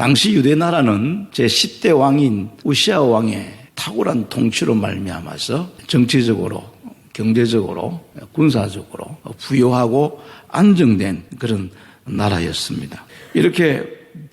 당시 유대 나라는 제10대 왕인 우시아 왕의 탁월한 통치로 말미암아서 정치적으로, 경제적으로, 군사적으로 부유하고 안정된 그런 나라였습니다. 이렇게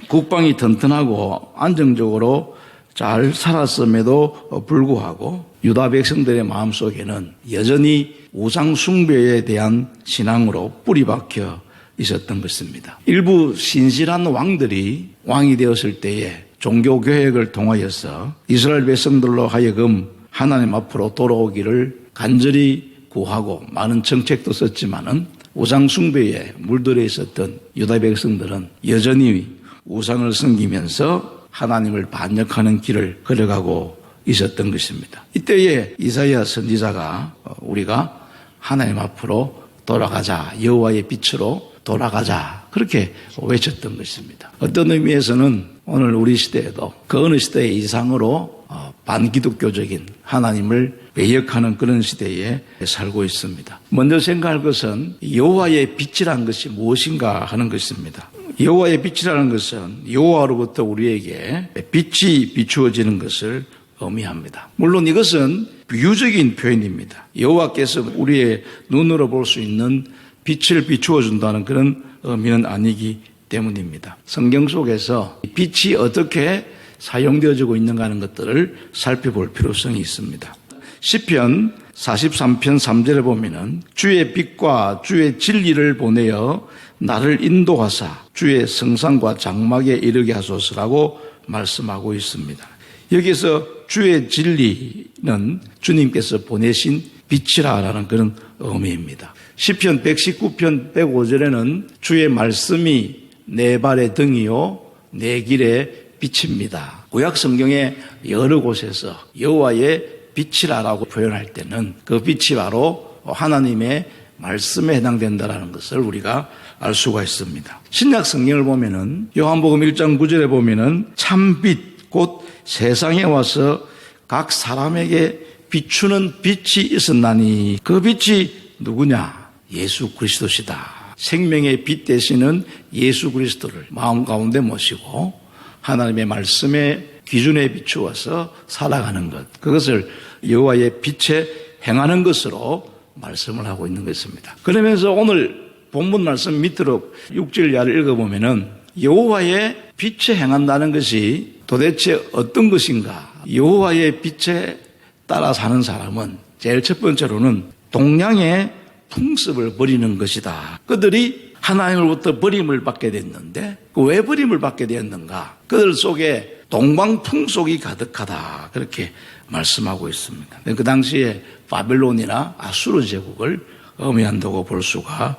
국방이 튼튼하고 안정적으로 잘 살았음에도 불구하고 유다 백성들의 마음속에는 여전히 우상 숭배에 대한 신앙으로 뿌리 박혀 있었던 것입니다. 일부 신실한 왕들이 왕이 되었을 때에 종교 개혁을 통하여서 이스라엘 백성들로 하여금 하나님 앞으로 돌아오기를 간절히 구하고 많은 정책도 썼지만은 우상 숭배에 물들어 있었던 유다 백성들은 여전히 우상을 섬기면서 하나님을 반역하는 길을 걸어가고 있었던 것입니다. 이때에 이사야 선지자가 우리가 하나님 앞으로 돌아가자, 여호와의 빛으로 돌아가자, 그렇게 외쳤던 것입니다. 어떤 의미에서는 오늘 우리 시대에도 그 어느 시대의 이상으로 반기독교적인 하나님을 배역하는 그런 시대에 살고 있습니다. 먼저 생각할 것은 여호와의 빛이라는 것이 무엇인가 하는 것입니다. 여호와의 빛이라는 것은 여호와로부터 우리에게 빛이 비추어지는 것을 의미합니다. 물론 이것은 비유적인 표현입니다. 여호와께서 우리의 눈으로 볼 수 있는 빛을 비추어 준다는 그런 의미는 아니기 때문입니다. 성경 속에서 빛이 어떻게 사용되어지고 있는가 하는 것들을 살펴볼 필요성이 있습니다. 시편 43편 3절에 보면은 주의 빛과 주의 진리를 보내어 나를 인도하사 주의 성산과 장막에 이르게 하소서라고 말씀하고 있습니다. 여기서 주의 진리는 주님께서 보내신 빛이라는 그런 의미입니다. 시편 119편 105절에는 주의 말씀이 내 발의 등이요 내 길의 빛입니다. 구약 성경의 여러 곳에서 여호와의 빛이라고 표현할 때는 그 빛이 바로 하나님의 말씀에 해당된다는 것을 우리가 알 수가 있습니다. 신약 성경을 보면은 요한복음 1장 9절에 보면은 참빛 곧 세상에 와서 각 사람에게 비추는 빛이 있었나니 그 빛이 누구냐? 예수 그리스도시다. 생명의 빛 되시는 예수 그리스도를 마음 가운데 모시고 하나님의 말씀의 기준에 비추어서 살아가는 것, 그것을 여호와의 빛에 행하는 것으로 말씀을 하고 있는 것입니다. 그러면서 오늘 본문 말씀 밑으로 6절 이하를 읽어보면은 여호와의 빛에 행한다는 것이 도대체 어떤 것인가? 여호와의 빛에 따라 사는 사람은 제일 첫 번째로는 동양의 풍습을 버리는 것이다. 그들이 하나님으로부터 버림을 받게 됐는데 왜 버림을 받게 되었는가? 그들 속에 동방 풍속이 가득하다. 그렇게 말씀하고 있습니다. 그 당시에 바벨론이나 아수르 제국을 의미한다고 볼 수가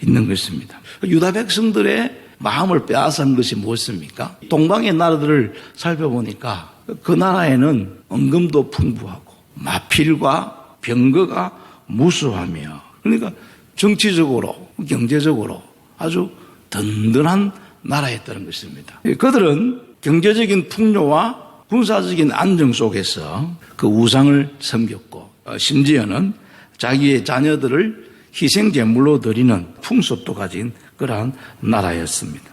있는 것입니다. 유다 백성들의 마음을 빼앗은 것이 무엇입니까? 동방의 나라들을 살펴보니까 그 나라에는 은금도 풍부하고 마필과 병거가 무수하며, 그러니까 정치적으로 경제적으로 아주 든든한 나라였다는 것입니다. 그들은 경제적인 풍요와 군사적인 안정 속에서 그 우상을 섬겼고 심지어는 자기의 자녀들을 희생제물로 드리는 풍습도 가진 그러한 나라였습니다.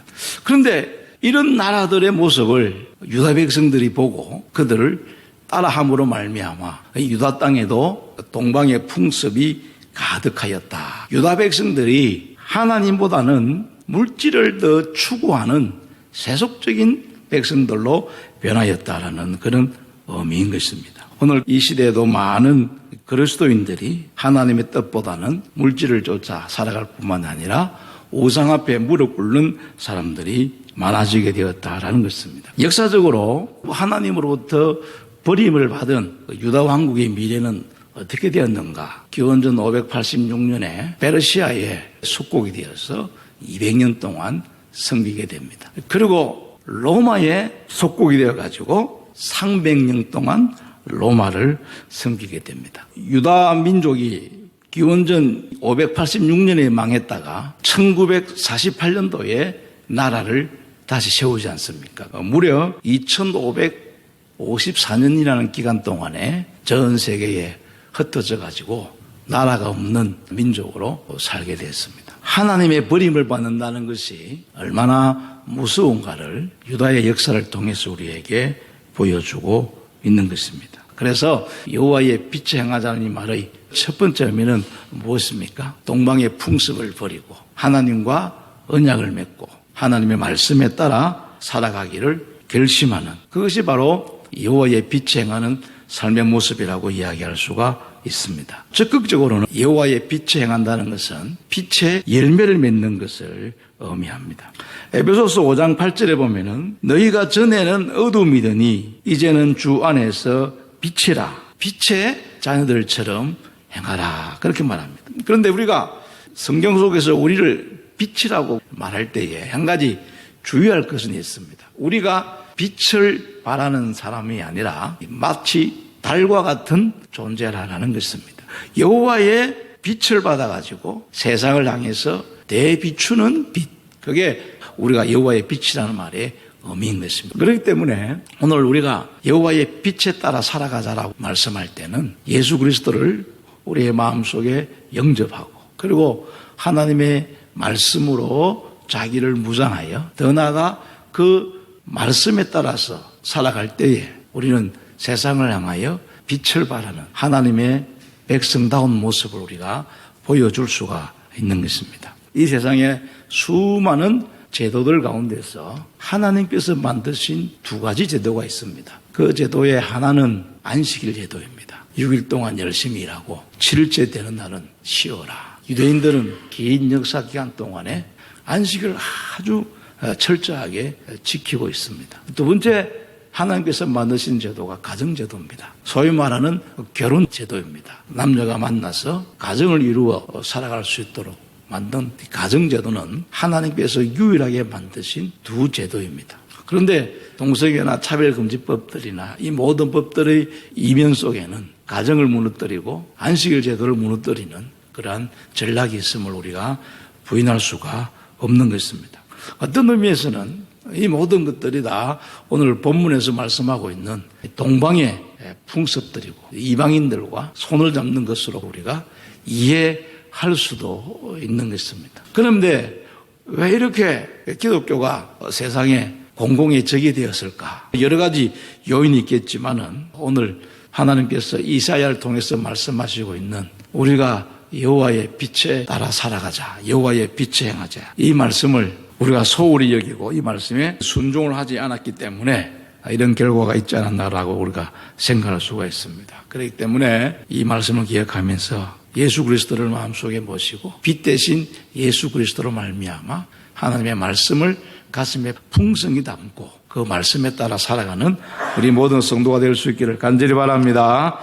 그런데 이런 나라들의 모습을 유다 백성들이 보고 그들을 따라함으로 말미암아 유다 땅에도 동방의 풍습이 가득하였다. 유다 백성들이 하나님보다는 물질을 더 추구하는 세속적인 백성들로 변하였다라는 그런 의미인 것입니다. 오늘 이 시대에도 많은 그리스도인들이 하나님의 뜻보다는 물질을 쫓아 살아갈 뿐만 아니라 우상 앞에 무릎 꿇는 사람들이 많아지게 되었다라는 것입니다. 역사적으로 하나님으로부터 버림을 받은 유다 왕국의 미래는 어떻게 되었는가? 기원전 586년에 페르시아의 속국이 되어서 200년 동안 섬기게 됩니다. 그리고 로마의 속국이 되어가지고 300년 동안 로마를 섬기게 됩니다. 유다 민족이 기원전 586년에 망했다가 1948년도에 나라를 다시 세우지 않습니까? 무려 2554년이라는 기간 동안에 전 세계에 흩어져 가지고 나라가 없는 민족으로 살게 됐습니다. 하나님의 버림을 받는다는 것이 얼마나 무서운가를 유다의 역사를 통해서 우리에게 보여주고 있는 것입니다. 그래서 여호와의 빛에 행하자는 이 말의 첫 번째 의미는 무엇입니까? 동방의 풍습을 버리고 하나님과 언약을 맺고 하나님의 말씀에 따라 살아가기를 결심하는, 그것이 바로 여호와의 빛에 행하는 삶의 모습이라고 이야기할 수가 있습니다. 적극적으로는 여호와의 빛에 행한다는 것은 빛의 열매를 맺는 것을 의미합니다. 에베소서 5장 8절에 보면은 너희가 전에는 어둠이더니 이제는 주 안에서 빛이라, 빛의 자녀들처럼 행하라, 그렇게 말합니다. 그런데 우리가 성경 속에서 우리를 빛이라고 말할 때에 한 가지 주의할 것은 있습니다. 우리가 빛을 바라는 사람이 아니라 마치 달과 같은 존재라는 것입니다. 여호와의 빛을 받아가지고 세상을 향해서 대비추는 빛, 그게 우리가 여호와의 빛이라는 말의 의미인 것입니다. 그렇기 때문에 오늘 우리가 여호와의 빛에 따라 살아가자라고 말씀할 때는 예수 그리스도를 우리의 마음속에 영접하고, 그리고 하나님의 말씀으로 자기를 무장하여 더 나아가 그 말씀에 따라서 살아갈 때에 우리는 세상을 향하여 빛을 발하는 하나님의 백성다운 모습을 우리가 보여줄 수가 있는 것입니다. 이 세상에 수많은 제도들 가운데서 하나님께서 만드신 두 가지 제도가 있습니다. 그 제도의 하나는 안식일 제도입니다. 6일 동안 열심히 일하고 7일째 되는 날은 쉬어라. 유대인들은 긴 역사 기간 동안에 안식을 아주 철저하게 지키고 있습니다. 두 번째, 하나님께서 만드신 제도가 가정제도입니다. 소위 말하는 결혼제도입니다. 남녀가 만나서 가정을 이루어 살아갈 수 있도록 만든 가정제도는 하나님께서 유일하게 만드신 두 제도입니다. 그런데 동성애나 차별금지법들이나 이 모든 법들의 이면 속에는 가정을 무너뜨리고 안식일 제도를 무너뜨리는 그러한 전략이 있음을 우리가 부인할 수가 없는 것입니다. 어떤 의미에서는 이 모든 것들이 다 오늘 본문에서 말씀하고 있는 동방의 풍습들이고 이방인들과 손을 잡는 것으로 우리가 이해할 수도 있는 것입니다. 그런데 왜 이렇게 기독교가 세상에 공공의 적이 되었을까? 여러 가지 요인이 있겠지만은 오늘 하나님께서 이사야를 통해서 말씀하시고 있는 우리가 여호와의 빛에 따라 살아가자, 여호와의 빛에 행하자, 이 말씀을 우리가 소홀히 여기고 이 말씀에 순종을 하지 않았기 때문에 이런 결과가 있지 않았나라고 우리가 생각할 수가 있습니다. 그렇기 때문에 이 말씀을 기억하면서 예수 그리스도를 마음속에 모시고 빛 대신 예수 그리스도로 말미암아 하나님의 말씀을 가슴에 풍성히 담고 그 말씀에 따라 살아가는 우리 모든 성도가 될 수 있기를 간절히 바랍니다.